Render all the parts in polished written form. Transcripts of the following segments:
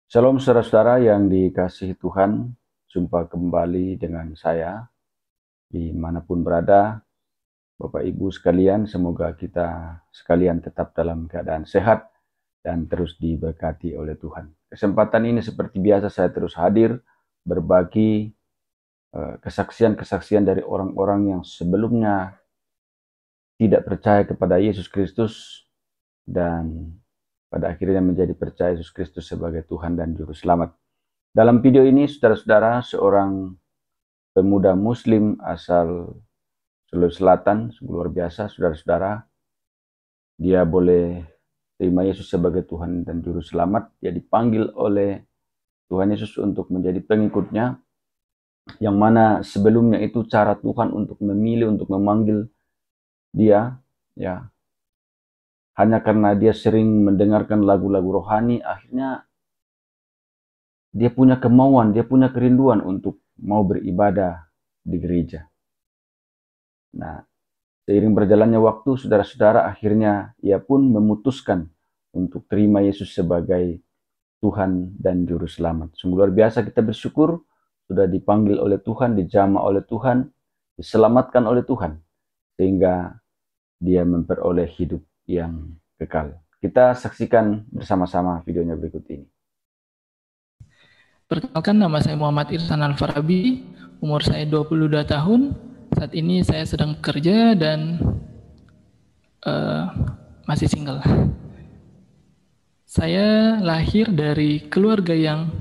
Shalom saudara-saudara yang dikasihi Tuhan, jumpa kembali dengan saya dimanapun berada. Bapak Ibu sekalian, semoga kita sekalian tetap dalam keadaan sehat dan terus diberkati oleh Tuhan. Kesempatan ini seperti biasa saya terus hadir berbagi kesaksian-kesaksian dari orang-orang yang sebelumnya tidak percaya kepada Yesus Kristus dan pada akhirnya menjadi percaya Yesus Kristus sebagai Tuhan dan Juru Selamat. Dalam video ini, saudara-saudara, seorang pemuda Muslim asal Sulawesi Selatan, luar biasa, saudara-saudara. Dia boleh terima Yesus sebagai Tuhan dan Juru Selamat. Dia dipanggil oleh Tuhan Yesus untuk menjadi pengikutnya, yang mana sebelumnya itu cara Tuhan untuk memilih, untuk memanggil dia, ya, hanya karena dia sering mendengarkan lagu-lagu rohani, akhirnya dia punya kemauan, dia punya kerinduan untuk mau beribadah di gereja. Nah, seiring berjalannya waktu, saudara-saudara, akhirnya ia pun memutuskan untuk terima Yesus sebagai Tuhan dan Juru Selamat. Sungguh luar biasa, kita bersyukur sudah dipanggil oleh Tuhan, dijamah oleh Tuhan, diselamatkan oleh Tuhan, sehingga dia memperoleh hidup yang kekal. Kita saksikan bersama-sama videonya berikut ini. Perkenalkan, nama saya Muhammad Irsan Al-Farabi, umur saya 22 tahun. Saat ini saya sedang bekerja dan masih single. Saya lahir dari keluarga yang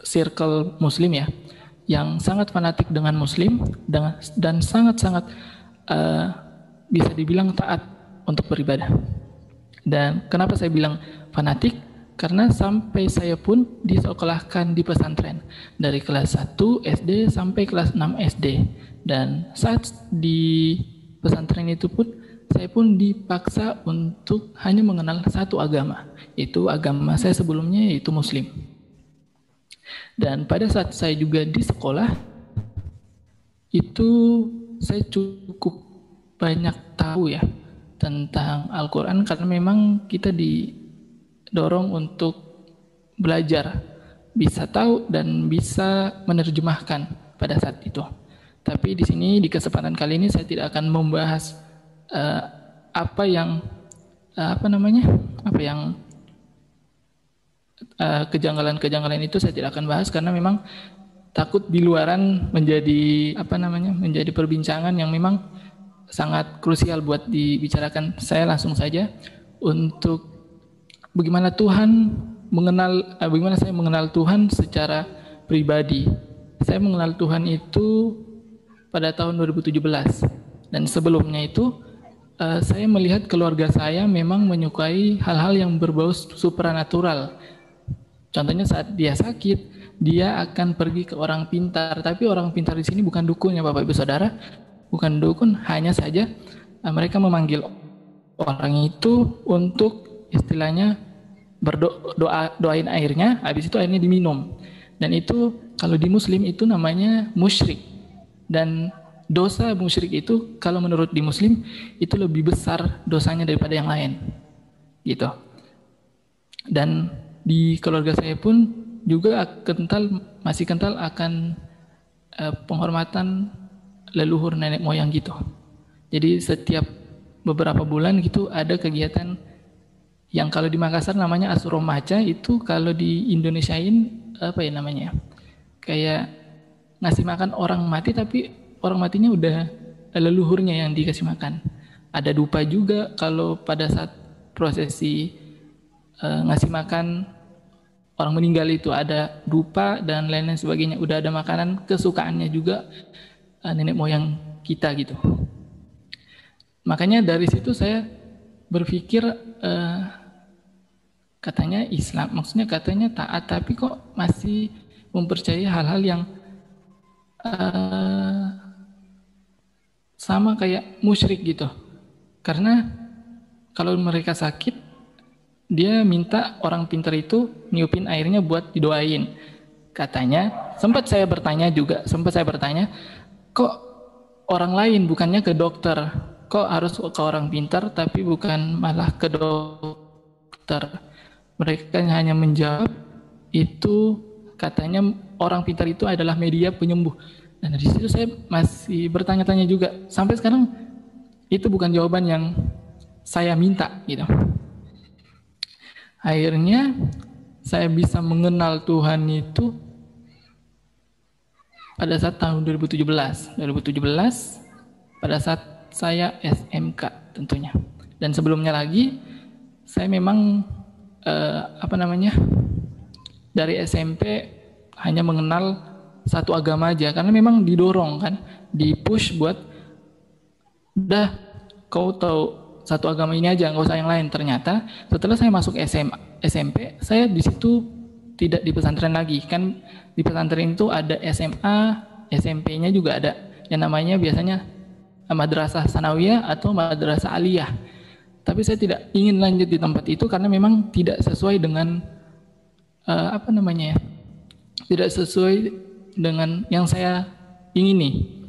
circle muslim ya, yang sangat fanatik dengan muslim dan sangat-sangat bisa dibilang taat untuk beribadah. Dan kenapa saya bilang fanatik? Karena sampai saya pun disekolahkan di pesantren dari kelas 1 SD sampai kelas 6 SD. Dan saat di pesantren itu pun saya pun dipaksa untuk hanya mengenal satu agama, yaitu agama saya sebelumnya, yaitu Muslim. Dan pada saat saya juga di sekolah, itu saya cukup banyak tahu ya tentang Al-Quran, karena memang kita didorong untuk belajar, bisa tahu dan bisa menerjemahkan pada saat itu. Tapi di sini di kesempatan kali ini saya tidak akan membahas kejanggalan-kejanggalan itu saya tidak akan bahas, karena memang takut di luaran menjadi menjadi perbincangan yang memang sangat krusial buat dibicarakan. Saya langsung saja untuk bagaimana saya mengenal Tuhan secara pribadi. Saya mengenal Tuhan itu pada tahun 2017, dan sebelumnya itu saya melihat keluarga saya memang menyukai hal-hal yang berbau supranatural. Contohnya saat dia sakit, dia akan pergi ke orang pintar. Tapi orang pintar di sini bukan dukun ya Bapak Ibu Saudara, bukan dukun, hanya saja mereka memanggil orang itu untuk istilahnya doain airnya, habis itu airnya diminum. Dan itu kalau di Muslim itu namanya musyrik. Dan dosa musyrik itu kalau menurut di Muslim itu lebih besar dosanya daripada yang lain, gitu. Dan di keluarga saya pun juga masih kental akan penghormatan leluhur nenek moyang gitu. Jadi setiap beberapa bulan gitu ada kegiatan yang kalau di Makassar namanya Asuromaca, itu kalau di Indonesiain kayak ngasih makan orang mati, tapi orang matinya udah leluhurnya yang dikasih makan. Ada dupa juga kalau pada saat prosesi ngasih makan orang meninggal, itu ada dupa dan lain-lain sebagainya. Udah ada makanan kesukaannya juga nenek moyang kita gitu. Makanya dari situ saya berpikir katanya Islam, maksudnya katanya taat, tapi kok masih mempercayai hal-hal yang sama kayak musyrik gitu. Karena kalau mereka sakit, dia minta orang pintar itu niupin airnya buat didoain. Katanya, sempat saya bertanya, kok orang lain bukannya ke dokter, kok harus ke orang pintar tapi bukan malah ke dokter? Mereka hanya menjawab, itu katanya orang pintar itu adalah media penyembuh. Dan dari situ saya masih bertanya-tanya juga. Sampai sekarang itu bukan jawaban yang saya minta gitu. Akhirnya saya bisa mengenal Tuhan itu pada saat tahun 2017 pada saat saya SMK tentunya. Dan sebelumnya lagi saya memang dari SMP hanya mengenal satu agama aja, karena memang didorong kan, di-push buat udah kau tahu satu agama ini aja, nggak usah yang lain. Ternyata setelah saya masuk SMP, saya di situ tidak di pesantren lagi. Kan di pesantren itu ada SMA, SMP-nya juga ada. Yang namanya biasanya madrasah sanawiyah atau madrasah aliyah. Tapi saya tidak ingin lanjut di tempat itu karena memang tidak sesuai dengan tidak sesuai dengan yang saya ingini.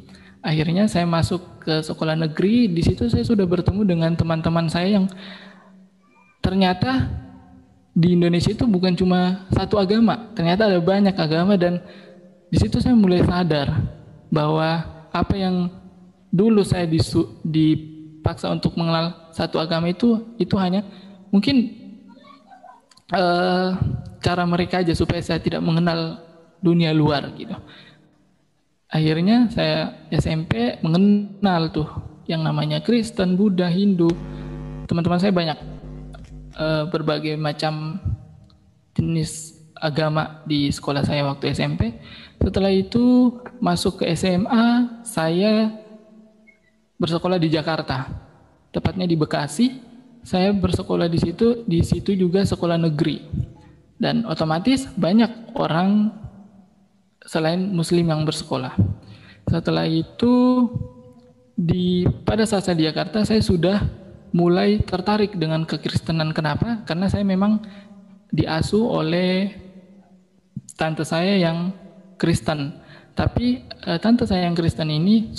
Akhirnya saya masuk ke sekolah negeri. Di situ saya sudah bertemu dengan teman-teman saya yang ternyata di Indonesia itu bukan cuma satu agama, ternyata ada banyak agama. Dan di situ saya mulai sadar bahwa apa yang dulu saya dipaksa untuk mengenal satu agama itu hanya mungkin cara mereka aja supaya saya tidak mengenal dunia luar gitu. Akhirnya saya SMP mengenal tuh yang namanya Kristen, Buddha, Hindu. Teman-teman saya banyak berbagai macam jenis agama di sekolah saya waktu SMP. Setelah itu masuk ke SMA, saya bersekolah di Jakarta, tepatnya di Bekasi. Saya bersekolah di situ juga sekolah negeri. Dan otomatis banyak orang selain muslim yang bersekolah. Setelah itu pada saat saya di Jakarta, saya sudah mulai tertarik dengan kekristenan. Kenapa? Karena saya memang diasuh oleh tante saya yang Kristen. Tapi tante saya yang Kristen ini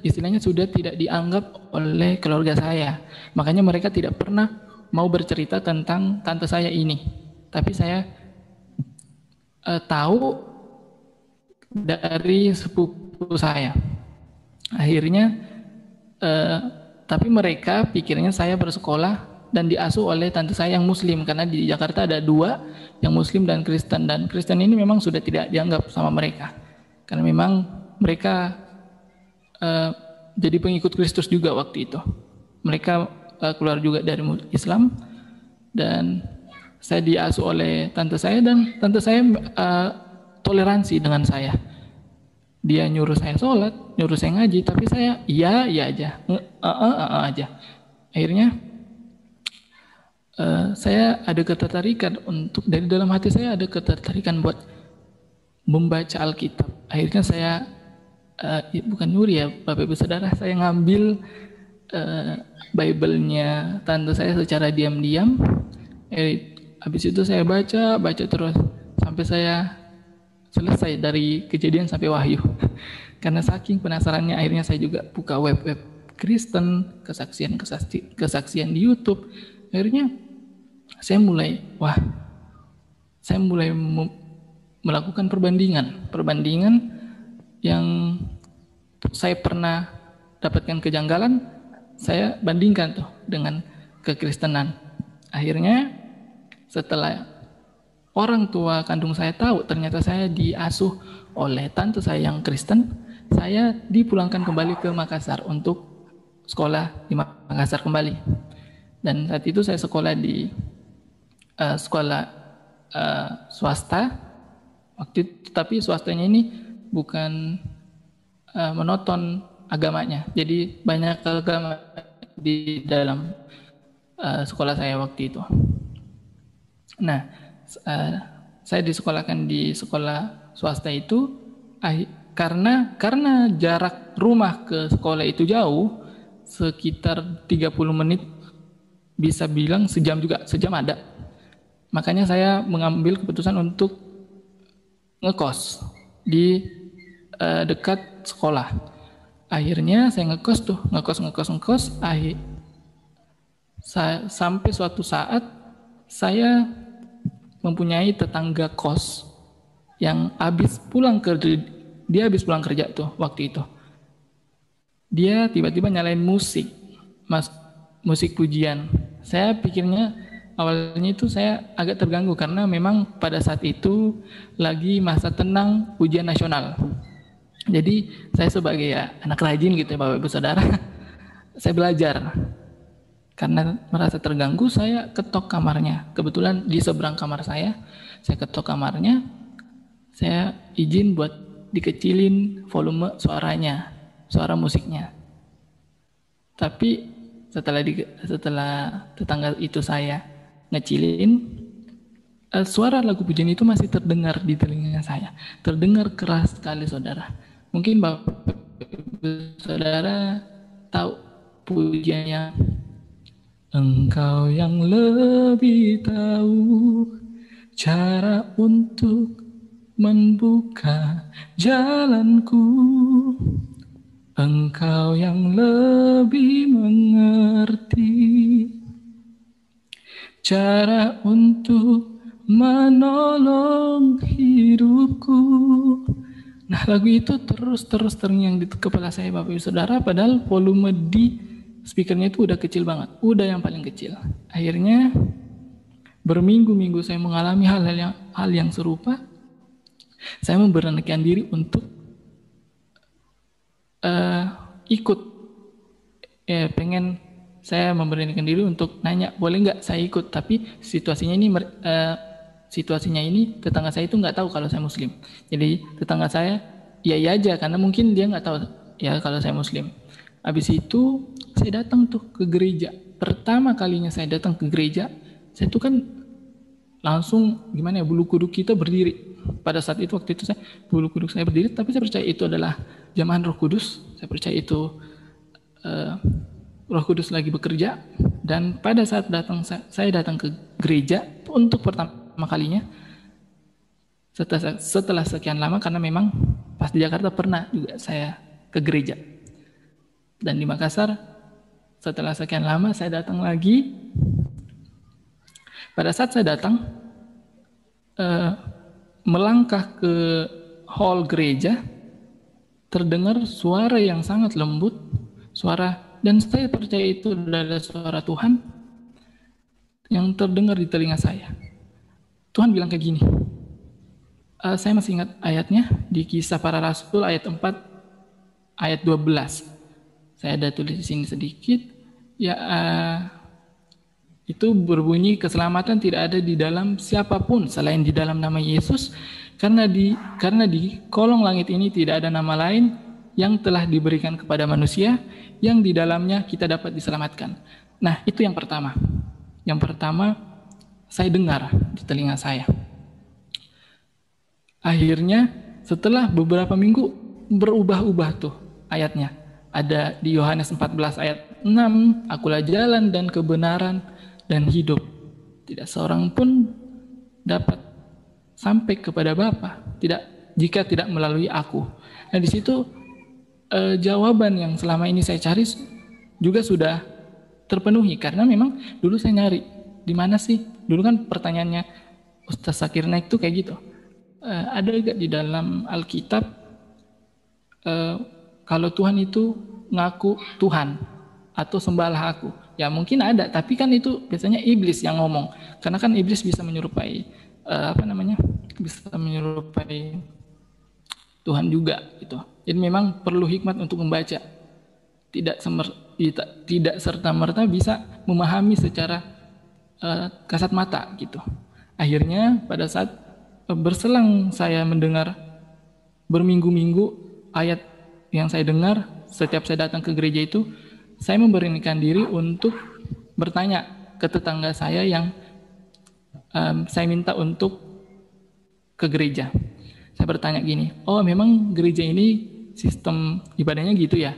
istilahnya sudah tidak dianggap oleh keluarga saya. Makanya mereka tidak pernah mau bercerita tentang tante saya ini. Tapi saya tahu dari sepupu saya. Akhirnya tapi mereka pikirnya saya bersekolah dan diasuh oleh tante saya yang muslim, karena di Jakarta ada dua, yang muslim dan Kristen. Dan Kristen ini memang sudah tidak dianggap sama mereka, karena memang mereka jadi pengikut Kristus juga waktu itu. Mereka keluar juga dari Islam. Dan saya diasuh oleh tante saya, dan tante saya toleransi dengan saya. Dia nyuruh saya sholat, nyuruh saya ngaji, tapi saya iya aja, aja. Akhirnya saya ada ketertarikan dari dalam hati saya ada ketertarikan buat membaca Alkitab. Akhirnya saya bukan nyuri ya Bapak Ibu Saudara, saya ngambil Bible-nya tante saya secara diam-diam. Habis itu saya baca terus sampai saya selesai dari Kejadian sampai Wahyu. Karena saking penasarannya, akhirnya saya juga buka web Kristen, kesaksian di YouTube. Akhirnya saya mulai melakukan perbandingan yang saya pernah dapatkan kejanggalan, saya bandingkan tuh dengan kekristenan. Akhirnya setelah orang tua kandung saya tahu ternyata saya diasuh oleh tante saya yang Kristen, saya dipulangkan kembali ke Makassar untuk sekolah di Makassar kembali. Dan saat itu saya sekolah di sekolah swasta waktu itu, tapi swastanya ini bukan monoton agamanya, jadi banyak agama di dalam sekolah saya waktu itu. Nah, saya disekolahkan di sekolah swasta itu karena jarak rumah ke sekolah itu jauh, sekitar 30 menit, bisa bilang sejam ada. Makanya saya mengambil keputusan untuk ngekos di dekat sekolah. Akhirnya saya ngekos. Sampai suatu saat saya mempunyai tetangga kos yang habis pulang kerja tuh waktu itu. Dia tiba-tiba nyalain musik, musik pujian. Saya pikirnya awalnya itu saya agak terganggu karena memang pada saat itu lagi masa tenang ujian nasional. Jadi saya sebagai anak rajin gitu ya Bapak Ibu Saudara, saya belajar. Karena merasa terganggu, saya ketok kamarnya. Kebetulan di seberang kamar saya ketok kamarnya. Saya izin buat dikecilin volume suaranya, suara musiknya. Tapi setelah tetangga itu saya ngecilin, suara lagu pujian itu masih terdengar di telinga saya. Terdengar keras sekali, saudara. Mungkin Bapak Saudara tahu pujiannya. Engkau yang lebih tahu cara untuk membuka jalanku. Engkau yang lebih mengerti cara untuk menolong hidupku. Nah, lagu itu terus terngiang di kepala saya Bapak Ibu Saudara, padahal volume di speakernya itu udah kecil banget, udah yang paling kecil. Akhirnya berminggu-minggu saya mengalami hal yang serupa. Saya memberanikan diri untuk ikut. Pengen saya memberanikan diri untuk nanya, boleh nggak saya ikut? Tapi situasinya ini tetangga saya itu nggak tahu kalau saya Muslim. Jadi tetangga saya iya aja karena mungkin dia nggak tahu ya kalau saya Muslim. Habis itu saya datang tuh ke gereja. Pertama kalinya saya datang ke gereja, saya tuh kan langsung gimana ya, bulu kuduk kita berdiri. Pada saat itu waktu itu bulu kuduk saya berdiri, tapi saya percaya itu adalah jamahan Roh Kudus. Saya percaya itu Roh Kudus lagi bekerja. Dan pada saat saya datang ke gereja untuk pertama kalinya setelah sekian lama, karena memang pas di Jakarta pernah juga saya ke gereja. Dan di Makassar setelah sekian lama saya datang lagi. Pada saat saya datang melangkah ke hall gereja, terdengar suara yang sangat lembut, dan saya percaya itu adalah suara Tuhan yang terdengar di telinga saya. Tuhan bilang kayak gini, saya masih ingat ayatnya di Kisah Para Rasul ayat 4 ayat 12. Saya ada tulis di sini sedikit. Itu berbunyi, keselamatan tidak ada di dalam siapapun selain di dalam nama Yesus, karena di kolong langit ini tidak ada nama lain yang telah diberikan kepada manusia yang di dalamnya kita dapat diselamatkan. Nah, itu yang pertama. Yang pertama saya dengar di telinga saya. Akhirnya setelah beberapa minggu berubah-ubah tuh ayatnya. Ada di Yohanes 14 ayat 6, akulah jalan dan kebenaran dan hidup. Tidak seorang pun dapat sampai kepada Bapa jika tidak melalui aku. Nah, di situ jawaban yang selama ini saya cari juga sudah terpenuhi, karena memang dulu saya nyari di mana sih? Dulu kan pertanyaannya Ustaz Zakir Naik tuh kayak gitu. Ada gak di dalam Alkitab kalau Tuhan itu ngaku Tuhan atau sembahlah aku? Ya mungkin ada, tapi kan itu biasanya iblis yang ngomong. Karena kan iblis bisa menyerupai bisa menyerupai Tuhan juga gitu. Jadi memang perlu hikmat untuk membaca. Tidak serta-merta bisa memahami secara kasat mata gitu. Akhirnya pada saat berselang saya mendengar berminggu-minggu ayat yang saya dengar setiap saya datang ke gereja itu, saya memberanikan diri untuk bertanya ke tetangga saya yang saya minta untuk ke gereja. Saya bertanya gini, oh memang gereja ini sistem ibadahnya gitu ya?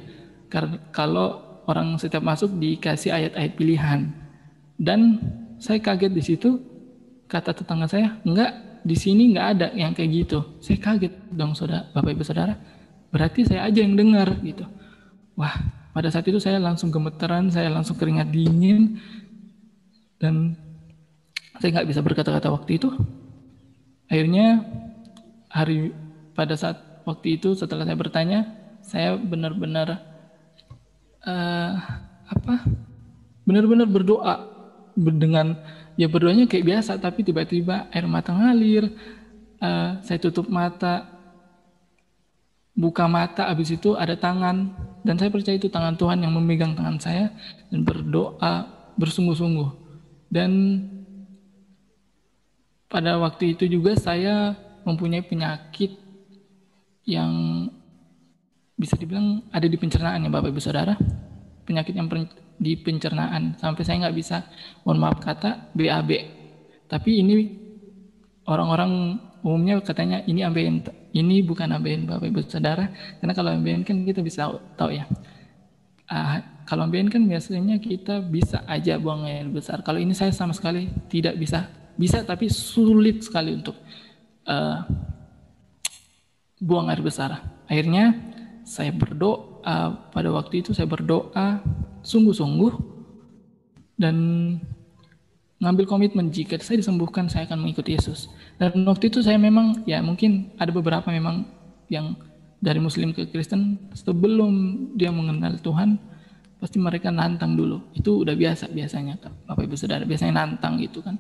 Karena kalau orang setiap masuk dikasih ayat-ayat pilihan. Dan saya kaget di situ, kata tetangga saya, enggak, di sini enggak ada yang kayak gitu. Saya kaget dong, Bapak Ibu Saudara. Berarti saya aja yang dengar gitu. Wah, pada saat itu saya langsung gemeteran, saya langsung keringat dingin, dan saya nggak bisa berkata-kata waktu itu. Akhirnya pada saat waktu itu setelah saya bertanya, saya benar-benar benar-benar berdoa dengan berdoanya kayak biasa, tapi tiba-tiba air mata ngalir. Saya tutup mata, buka mata, habis itu ada tangan, dan saya percaya itu tangan Tuhan yang memegang tangan saya dan berdoa bersungguh-sungguh. Dan pada waktu itu juga saya mempunyai penyakit yang bisa dibilang ada di pencernaan ya Bapak Ibu Saudara. Penyakit yang di pencernaan, sampai saya nggak bisa, mohon maaf kata, BAB. Tapi ini orang-orang umumnya katanya ini ABN. Ini bukan ABN Bapak Ibu Saudara, karena kalau ABN kan kita bisa tahu ya. Kalau ABN kan biasanya kita bisa aja buang air besar. Kalau ini saya sama sekali tidak bisa. Bisa tapi sulit sekali untuk buang air besar. Akhirnya saya berdoa, pada waktu itu saya berdoa sungguh-sungguh dan ngambil komitmen, jika saya disembuhkan saya akan mengikuti Yesus. Dan waktu itu saya memang, ya mungkin ada beberapa memang yang dari Muslim ke Kristen, sebelum dia mengenal Tuhan pasti mereka nantang dulu. Itu udah biasanya Bapak Ibu Saudara, biasanya nantang gitu kan.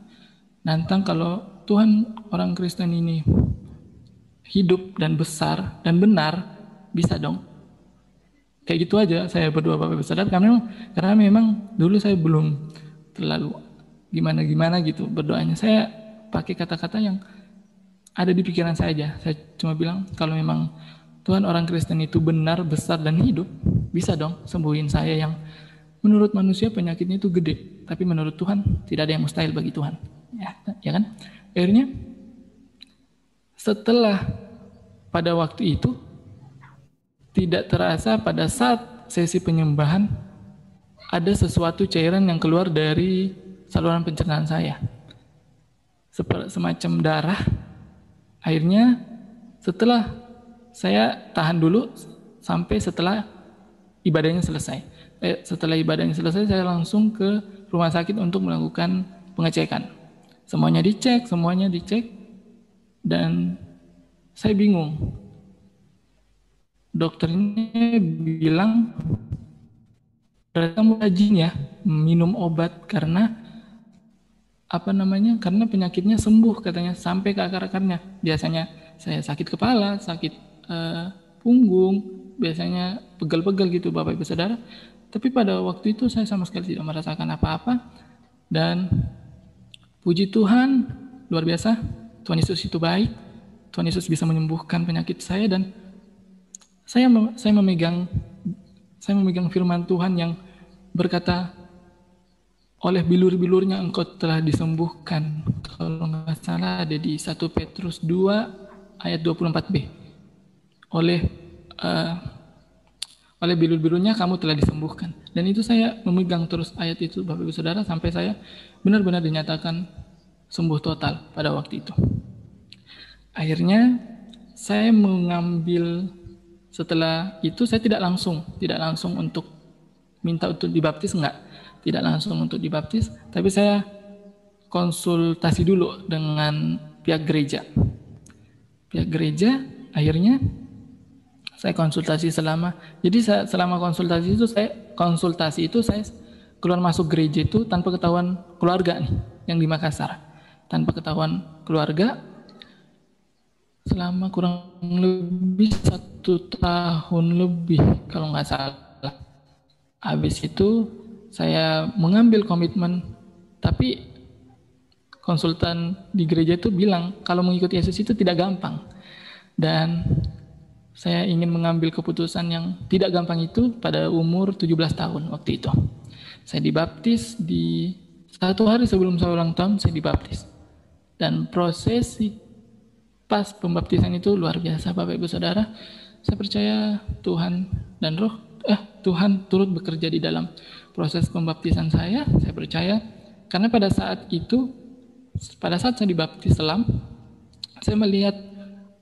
Nantang kalau Tuhan orang Kristen ini hidup dan besar dan benar, bisa dong. Kayak gitu aja saya berdoa Bapak Ibu Saudara, karena memang dulu saya belum terlalu gimana gitu berdoanya. Saya pakai kata-kata yang ada di pikiran saya aja. Saya cuma bilang kalau memang Tuhan orang Kristen itu benar, besar dan hidup, bisa dong sembuhin saya yang menurut manusia penyakitnya itu gede, tapi menurut Tuhan tidak ada yang mustahil bagi Tuhan. Ya kan? Akhirnya setelah pada waktu itu tidak terasa pada saat sesi penyembahan ada sesuatu cairan yang keluar dari saluran pencernaan saya, semacam darah. Akhirnya setelah saya tahan dulu sampai setelah ibadahnya selesai. Setelah ibadahnya selesai saya langsung ke rumah sakit untuk melakukan pengecekan. Semuanya dicek dan saya bingung. Dokternya bilang kamu rajin ya minum obat karena karena penyakitnya sembuh katanya sampai ke akar-akarnya. Biasanya saya sakit kepala, sakit punggung, biasanya pegel-pegel gitu Bapak Ibu Saudara. Tapi pada waktu itu saya sama sekali tidak merasakan apa-apa, dan puji Tuhan luar biasa, Tuhan Yesus itu baik. Tuhan Yesus bisa menyembuhkan penyakit saya, dan saya memegang firman Tuhan yang berkata, oleh bilur-bilurnya engkau telah disembuhkan. Kalau nggak salah ada di 1 Petrus 2 ayat 24b. Oleh bilur-bilurnya kamu telah disembuhkan. Dan itu saya memegang terus ayat itu Bapak Ibu Saudara sampai saya benar-benar dinyatakan sembuh total pada waktu itu. Akhirnya saya mengambil, setelah itu saya tidak langsung untuk minta untuk dibaptis, tidak langsung untuk dibaptis, tapi saya konsultasi dulu dengan pihak gereja. Akhirnya saya konsultasi selama konsultasi itu saya keluar masuk gereja itu tanpa ketahuan keluarga nih, yang di Makassar. Tanpa ketahuan keluarga selama kurang lebih 1 tahun lebih kalau nggak salah. Habis itu saya mengambil komitmen, tapi konsultan di gereja itu bilang kalau mengikuti Yesus itu tidak gampang. Dan saya ingin mengambil keputusan yang tidak gampang itu pada umur 17 tahun waktu itu. Saya dibaptis di 1 hari sebelum saya ulang tahun, saya dibaptis. Dan prosesi pas pembaptisan itu luar biasa Bapak Ibu Saudara. Saya percaya Tuhan turut bekerja di dalam proses pembaptisan saya percaya, karena pada saat saya dibaptis selam, saya melihat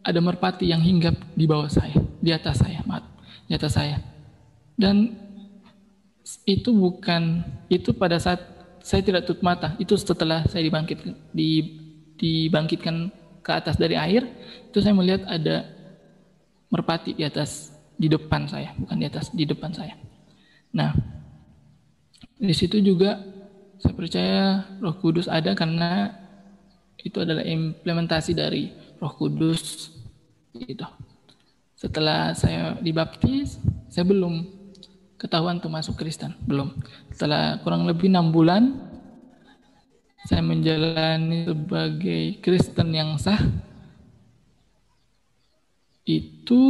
ada merpati yang hinggap di atas saya. Dan itu pada saat saya tidak tutup mata, itu setelah saya dibangkitkan ke atas dari air, itu saya melihat ada merpati di depan saya, bukan di atas, di depan saya. Nah, di situ juga saya percaya Roh Kudus ada karena itu adalah implementasi dari Roh Kudus gitu. Setelah saya dibaptis, saya belum ketahuan tuh masuk Kristen, belum. Setelah kurang lebih 6 bulan saya menjalani sebagai Kristen yang sah, itu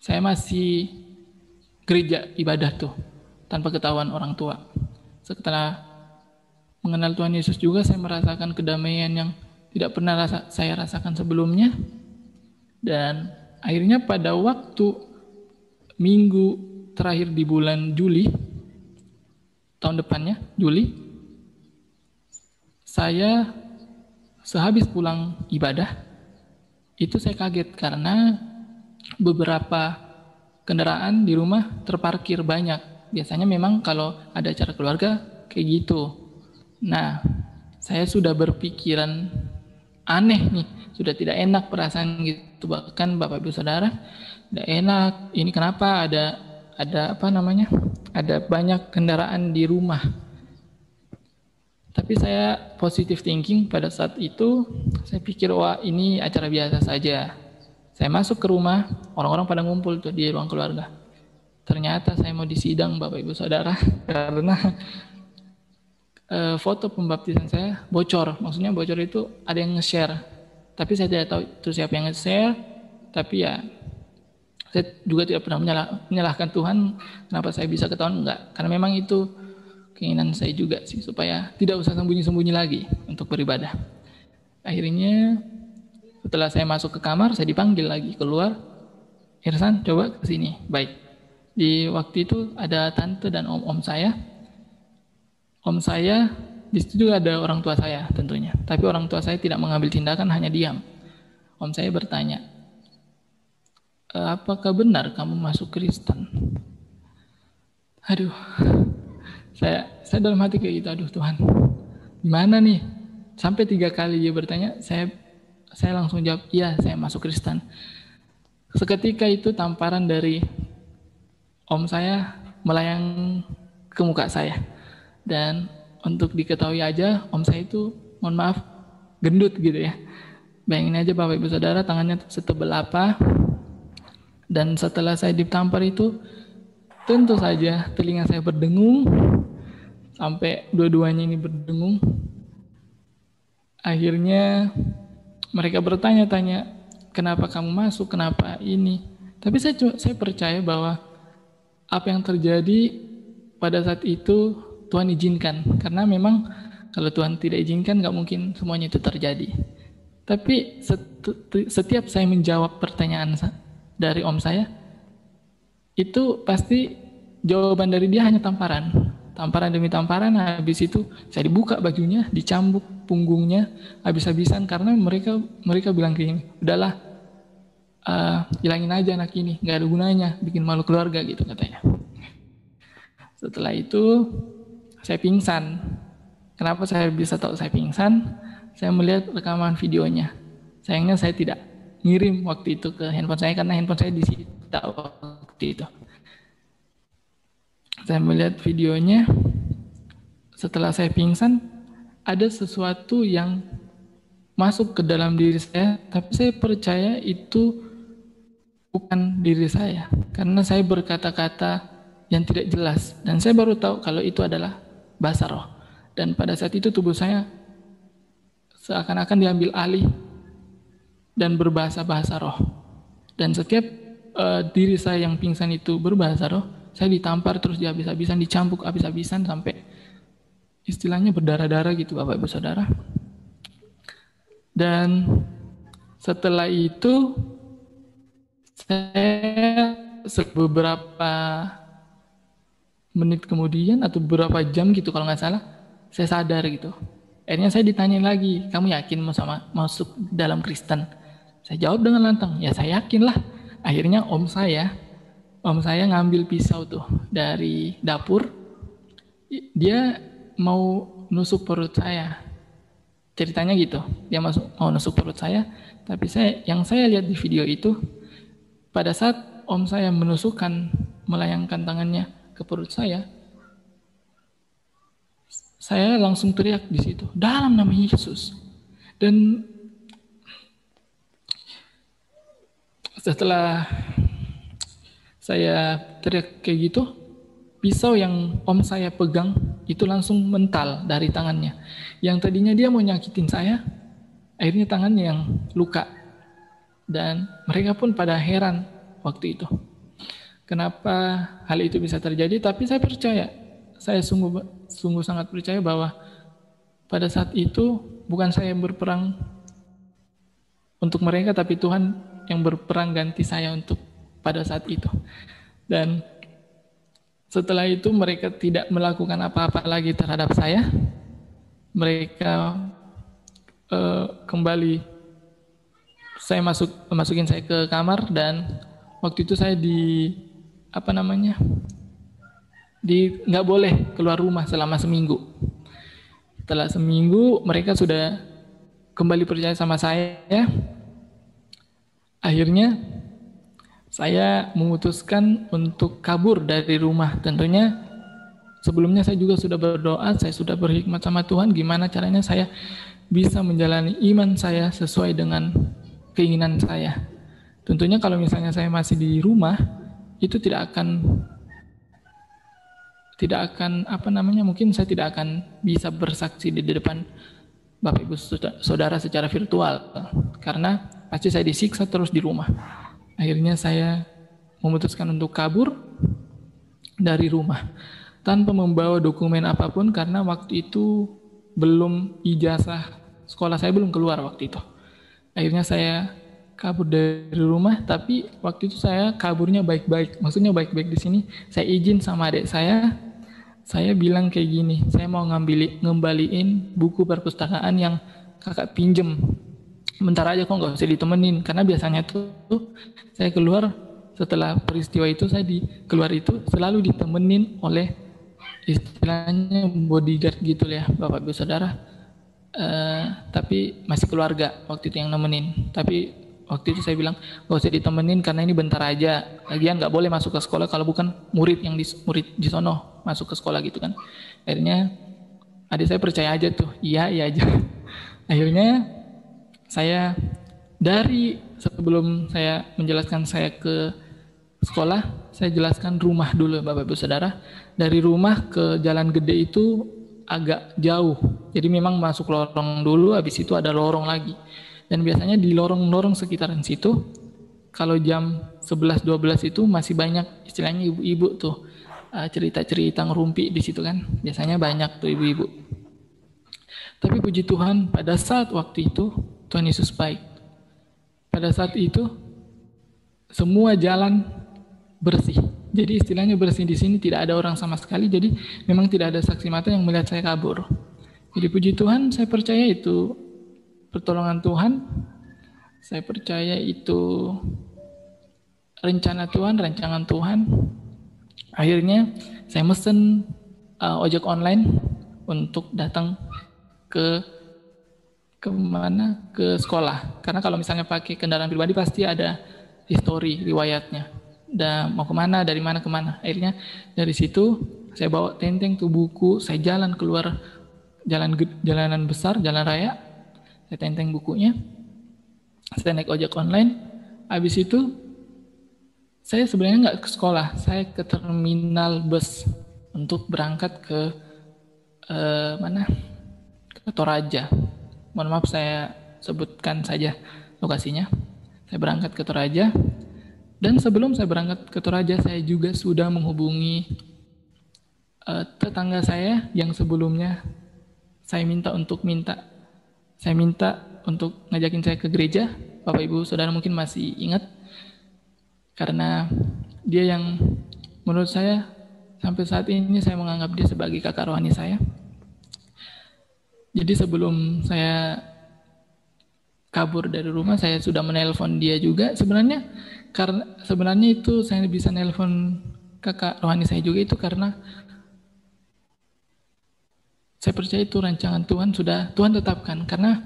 saya masih gereja ibadah tuh tanpa ketahuan orang tua. Setelah mengenal Tuhan Yesus juga saya merasakan kedamaian yang tidak pernah saya rasakan sebelumnya. Dan akhirnya pada waktu minggu terakhir di bulan Juli tahun depannya, Juli, saya sehabis pulang ibadah itu saya kaget karena beberapa kendaraan di rumah terparkir banyak. Biasanya memang kalau ada acara keluarga kayak gitu. Nah, saya sudah berpikiran aneh nih, sudah tidak enak perasaan gitu. Bahkan Bapak Ibu Saudara, tidak enak. Ini kenapa ada apa namanya? Ada banyak kendaraan di rumah. Tapi saya positive thinking pada saat itu, saya pikir wah ini acara biasa saja. Saya masuk ke rumah, orang-orang pada ngumpul tuh di ruang keluarga. Ternyata saya mau disidang Bapak Ibu Saudara karena foto pembaptisan saya bocor. Maksudnya bocor itu ada yang nge-share. Tapi saya tidak tahu itu siapa yang nge-share. Tapi ya saya juga tidak pernah menyalahkan Tuhan kenapa saya bisa ketahuan, enggak. Karena memang itu keinginan saya juga sih supaya tidak usah sembunyi-sembunyi lagi untuk beribadah. Akhirnya setelah saya masuk ke kamar, saya dipanggil lagi keluar. Irsan, coba ke sini. Baik. Di waktu itu ada tante dan om saya. Om saya, di situ juga ada orang tua saya tentunya. Tapi orang tua saya tidak mengambil tindakan, hanya diam. Om saya bertanya, apakah benar kamu masuk Kristen? Aduh, saya dalam hati kayak gitu, aduh Tuhan, gimana nih? Sampai 3 kali dia bertanya, saya langsung jawab, iya saya masuk Kristen. Seketika itu tamparan dari om saya melayang ke muka saya. Dan untuk diketahui aja, om saya itu, mohon maaf, gendut gitu ya. Bayangin aja Bapak Ibu Saudara, tangannya setebal apa. Dan setelah saya ditampar itu, tentu saja telinga saya berdengung, sampai dua-duanya ini berdengung. Akhirnya mereka bertanya-tanya, kenapa kamu masuk, kenapa ini. Tapi saya percaya bahwa apa yang terjadi pada saat itu Tuhan izinkan. Karena memang kalau Tuhan tidak izinkan gak mungkin semuanya itu terjadi. Tapi setiap saya menjawab pertanyaan dari om saya, itu pasti jawaban dari dia hanya tamparan. Tamparan demi tamparan, habis itu saya dibuka bajunya, dicambuk punggungnya habis-habisan karena mereka bilang gini, udahlah hilangin aja anak ini, nggak ada gunanya, bikin malu keluarga gitu katanya. Setelah itu saya pingsan. Kenapa saya bisa tahu saya pingsan? Saya melihat rekaman videonya. Sayangnya saya tidak ngirim waktu itu ke handphone saya karena handphone saya disita waktu itu. Saya melihat videonya, setelah saya pingsan, ada sesuatu yang masuk ke dalam diri saya, tapi saya percaya itu bukan diri saya, karena saya berkata-kata yang tidak jelas, dan saya baru tahu kalau itu adalah bahasa roh. Dan pada saat itu tubuh saya seakan-akan diambil alih dan berbahasa-bahasa roh. Dan setiap diri saya yang pingsan itu berbahasa roh, saya ditampar terus habis-habisan, dicambuk habis-habisan sampai istilahnya berdarah-darah gitu Bapak Ibu Saudara. Dan setelah itu saya beberapa menit kemudian atau beberapa jam gitu kalau nggak salah, saya sadar gitu. Akhirnya saya ditanya lagi, kamu yakin mau masuk dalam Kristen? Saya jawab dengan lantang, ya saya yakin lah. Akhirnya om saya ngambil pisau tuh dari dapur, dia mau nusuk perut saya. ceritanya gitu. Dia mau nusuk perut saya, tapi yang saya lihat di video itu, pada saat om saya menusukkan, melayangkan tangannya ke perut saya langsung teriak di situ, dalam nama Yesus. Dan setelah saya teriak kayak gitu, pisau yang om saya pegang itu langsung mental dari tangannya. Yang tadinya dia mau nyakitin saya, akhirnya tangannya yang luka. Dan mereka pun pada heran waktu itu. Kenapa hal itu bisa terjadi? Tapi saya percaya, saya sungguh sangat percaya bahwa pada saat itu bukan saya yang berperang untuk mereka, tapi Tuhan yang berperang ganti saya untuk pada saat itu. Dan setelah itu mereka tidak melakukan apa-apa lagi terhadap saya. Mereka kembali, saya masukin saya ke kamar, dan waktu itu saya nggak boleh keluar rumah selama seminggu. Setelah seminggu mereka sudah kembali percaya sama saya. Akhirnya saya memutuskan untuk kabur dari rumah. Tentunya sebelumnya saya juga sudah berdoa, saya sudah berhikmat sama Tuhan gimana caranya saya bisa menjalani iman saya sesuai dengan keinginan saya. Tentunya kalau misalnya saya masih di rumah, itu mungkin saya tidak akan bisa bersaksi di depan Bapak Ibu Saudara secara virtual, karena pasti saya disiksa terus di rumah. Akhirnya saya memutuskan untuk kabur dari rumah tanpa membawa dokumen apapun, karena waktu itu belum ijazah sekolah saya belum keluar waktu itu. Akhirnya saya kabur dari rumah, tapi waktu itu saya kaburnya baik-baik. Maksudnya baik-baik di sini, saya izin sama adik saya bilang kayak gini, saya mau ngembaliin buku perpustakaan yang kakak pinjem. Bentar aja kok, nggak usah ditemenin. Karena biasanya tuh saya keluar setelah peristiwa itu, keluar itu selalu ditemenin oleh istilahnya bodyguard gitu ya, Bapak Ibu Saudara. Tapi masih keluarga waktu itu yang nemenin. Tapi waktu itu saya bilang gak usah ditemenin karena ini bentar aja. Lagian gak boleh masuk ke sekolah kalau bukan murid di sono masuk ke sekolah gitu kan. Akhirnya adik saya percaya aja tuh, iya aja. Akhirnya saya dari sebelum saya menjelaskan saya ke sekolah, saya jelaskan rumah dulu Bapak Ibu Saudara. Dari rumah ke Jalan Gede itu agak jauh. Jadi memang masuk lorong dulu, habis itu ada lorong lagi. Dan biasanya di lorong-lorong sekitaran situ, kalau jam 11-12 itu masih banyak istilahnya ibu-ibu tuh cerita-cerita ngerumpi di situ kan. Biasanya banyak tuh ibu-ibu. Tapi puji Tuhan, pada saat waktu itu Tuhan Yesus baik. Pada saat itu semua jalan bersih. Jadi istilahnya bersih di sini, tidak ada orang sama sekali. Jadi memang tidak ada saksi mata yang melihat saya kabur. Jadi puji Tuhan, saya percaya itu pertolongan Tuhan. Saya percaya itu rencana Tuhan, rancangan Tuhan. Akhirnya saya mesen ojek online untuk datang ke sekolah. Karena kalau misalnya pakai kendaraan pribadi pasti ada histori riwayatnya. Mau kemana, dari mana kemana. Akhirnya dari situ saya bawa tenteng tuh buku, saya jalan keluar jalanan besar, jalan raya, saya tenteng bukunya, saya naik ojek online. Habis itu saya sebenarnya nggak ke sekolah, saya ke terminal bus untuk berangkat ke ke Toraja. Mohon maaf saya sebutkan saja lokasinya. Saya berangkat ke Toraja. Dan sebelum saya berangkat ke Toraja, saya juga sudah menghubungi tetangga saya yang sebelumnya saya minta untuk ngajakin saya ke gereja. Bapak Ibu Saudara mungkin masih ingat, karena dia yang menurut saya sampai saat ini saya menganggap dia sebagai kakak rohani saya. Jadi sebelum saya kabur dari rumah, saya sudah menelpon dia juga. Sebenarnya itu saya bisa nelpon kakak rohani saya juga itu karena Saya percaya itu rancangan Tuhan, sudah Tuhan tetapkan, karena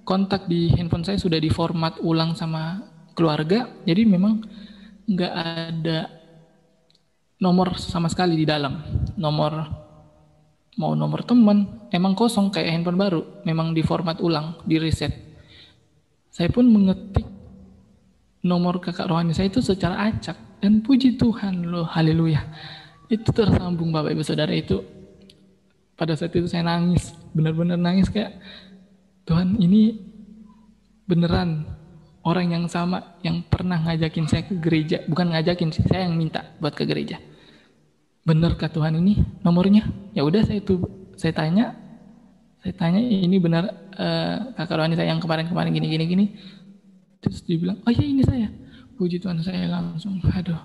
kontak di handphone saya sudah diformat ulang sama keluarga, jadi memang nggak ada nomor sama sekali di dalam. Mau nomor teman, emang kosong kayak handphone baru, memang diformat ulang, di reset. Saya pun mengetik nomor kakak rohani saya itu secara acak, dan puji Tuhan loh, haleluya, itu tersambung Bapak Ibu Saudara. Itu pada saat itu saya nangis, benar-benar nangis, kayak Tuhan, ini beneran orang yang sama yang pernah ngajakin saya ke gereja. Bukan ngajakin sih, saya yang minta buat ke gereja. Benerkah Tuhan ini nomornya? Ya udah, saya tanya ini benar kakak rohani saya yang kemarin gini. Terus dia bilang, oh iya ini saya. Puji Tuhan, saya langsung, aduh.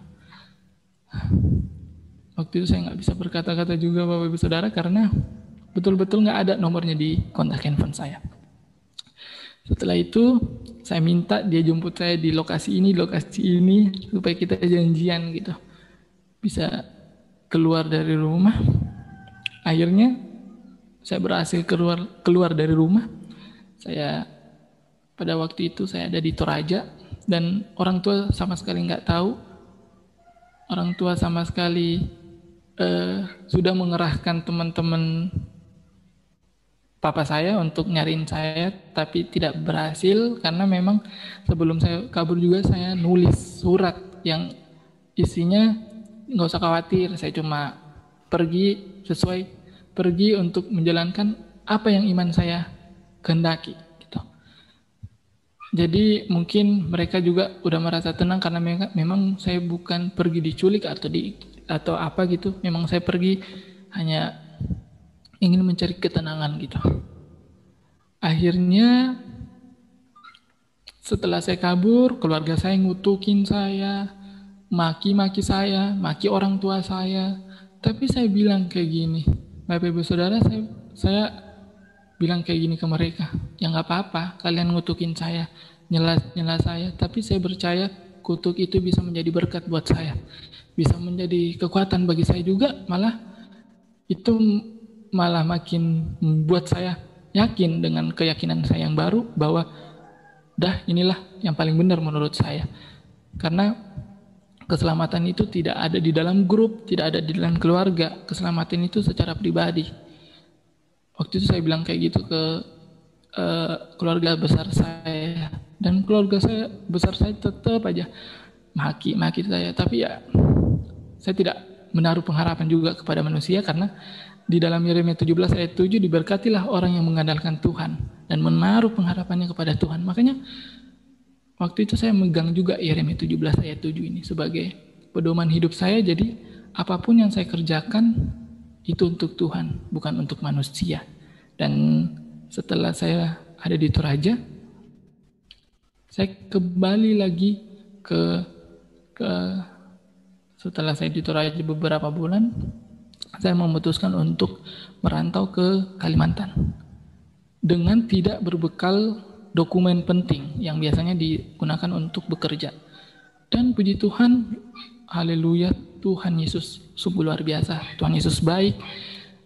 Waktu itu saya nggak bisa berkata-kata juga Bapak Ibu Saudara, karena betul-betul nggak ada nomornya di kontak handphone saya. Setelah itu saya minta dia jemput saya di lokasi ini supaya kita janjian gitu, bisa keluar dari rumah. Akhirnya saya berhasil keluar dari rumah. Saya pada waktu itu saya ada di Toraja, dan orang tua sama sekali nggak tahu. Orang tua sama sekali sudah mengerahkan teman-teman papa saya untuk nyariin saya, tapi tidak berhasil, karena memang sebelum saya kabur juga saya nulis surat yang isinya, nggak usah khawatir, saya cuma pergi untuk menjalankan apa yang iman saya kehendaki gitu. Jadi mungkin mereka juga udah merasa tenang, karena memang saya bukan pergi diculik atau apa gitu. Memang saya pergi hanya ingin mencari ketenangan gitu. Akhirnya setelah saya kabur, keluarga saya ngutukin saya, maki-maki saya, maki orang tua saya. Tapi saya bilang kayak gini, Bapak Ibu Saudara, saya bilang kayak gini ke mereka, ya nggak apa-apa, kalian ngutukin saya, nyela saya, tapi saya percaya kutuk itu bisa menjadi berkat buat saya, bisa menjadi kekuatan bagi saya juga, malah makin membuat saya yakin dengan keyakinan saya yang baru, bahwa inilah yang paling benar menurut saya. Karena keselamatan itu tidak ada di dalam grup, tidak ada di dalam keluarga. Keselamatan itu secara pribadi. Waktu itu saya bilang kayak gitu ke keluarga besar saya, dan keluarga besar saya tetap aja maki saya. Tapi ya saya tidak menaruh pengharapan juga kepada manusia, karena di dalam Yeremia 17 ayat 7, diberkatilah orang yang mengandalkan Tuhan dan menaruh pengharapannya kepada Tuhan. Makanya waktu itu saya megang juga Yeremia 17 ayat 7 ini sebagai pedoman hidup saya. Jadi apapun yang saya kerjakan itu untuk Tuhan, bukan untuk manusia. Dan setelah saya ada di Toraja, saya kembali lagi setelah saya di Toraja beberapa bulan, saya memutuskan untuk merantau ke Kalimantan dengan tidak berbekal dokumen penting yang biasanya digunakan untuk bekerja. Dan puji Tuhan, haleluya, Tuhan Yesus sungguh luar biasa. Tuhan Yesus baik,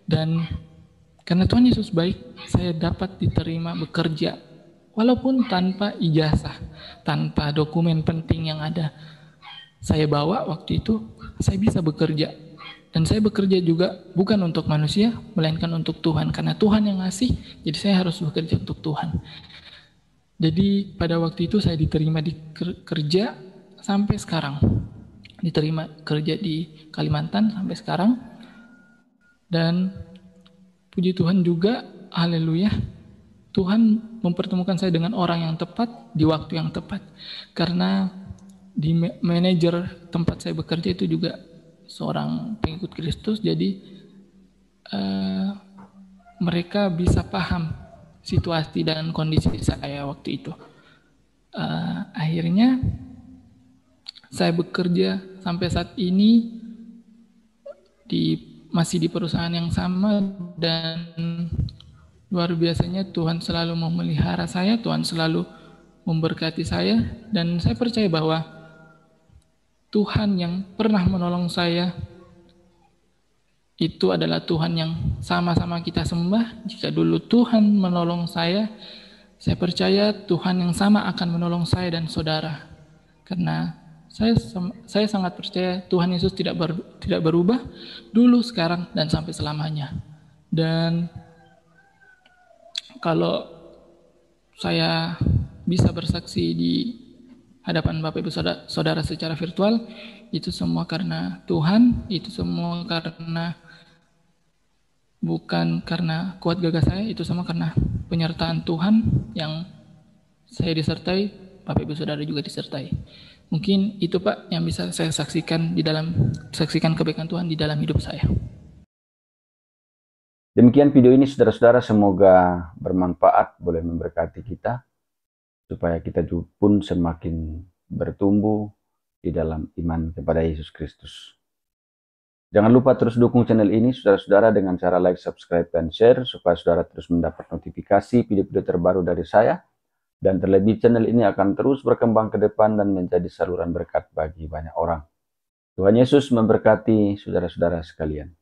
dan karena Tuhan Yesus baik, saya dapat diterima bekerja walaupun tanpa ijazah, tanpa dokumen penting yang ada saya bawa waktu itu. Saya bisa bekerja. Dan saya bekerja juga bukan untuk manusia, melainkan untuk Tuhan. Karena Tuhan yang ngasih, jadi saya harus bekerja untuk Tuhan. Jadi pada waktu itu saya diterima di kerja sampai sekarang. Diterima kerja di Kalimantan sampai sekarang. Dan puji Tuhan juga, haleluya, Tuhan mempertemukan saya dengan orang yang tepat di waktu yang tepat. Karena di manajer tempat saya bekerja itu juga seorang pengikut Kristus, jadi mereka bisa paham situasi dan kondisi saya waktu itu. Akhirnya saya bekerja sampai saat ini masih di perusahaan yang sama, dan luar biasanya Tuhan selalu memelihara saya, Tuhan selalu memberkati saya, dan saya percaya bahwa Tuhan yang pernah menolong saya itu adalah Tuhan yang sama-sama kita sembah. Jika dulu Tuhan menolong saya percaya Tuhan yang sama akan menolong saya dan saudara. Karena saya sangat percaya Tuhan Yesus tidak berubah dulu, sekarang, dan sampai selamanya. Dan kalau saya bisa bersaksi di hadapan Bapak Ibu Saudara secara virtual, itu semua karena Tuhan, itu semua bukan karena kuat gagah saya, itu semua karena penyertaan Tuhan yang saya disertai, Bapak Ibu Saudara juga disertai. Mungkin itu Pak yang bisa saya saksikan kebaikan Tuhan di dalam hidup saya. Demikian video ini saudara-saudara, semoga bermanfaat, boleh memberkati kita, supaya kita pun semakin bertumbuh di dalam iman kepada Yesus Kristus. Jangan lupa terus dukung channel ini saudara-saudara dengan cara like, subscribe, dan share, supaya saudara terus mendapat notifikasi video-video terbaru dari saya. Dan terlebih channel ini akan terus berkembang ke depan dan menjadi saluran berkat bagi banyak orang. Tuhan Yesus memberkati saudara-saudara sekalian.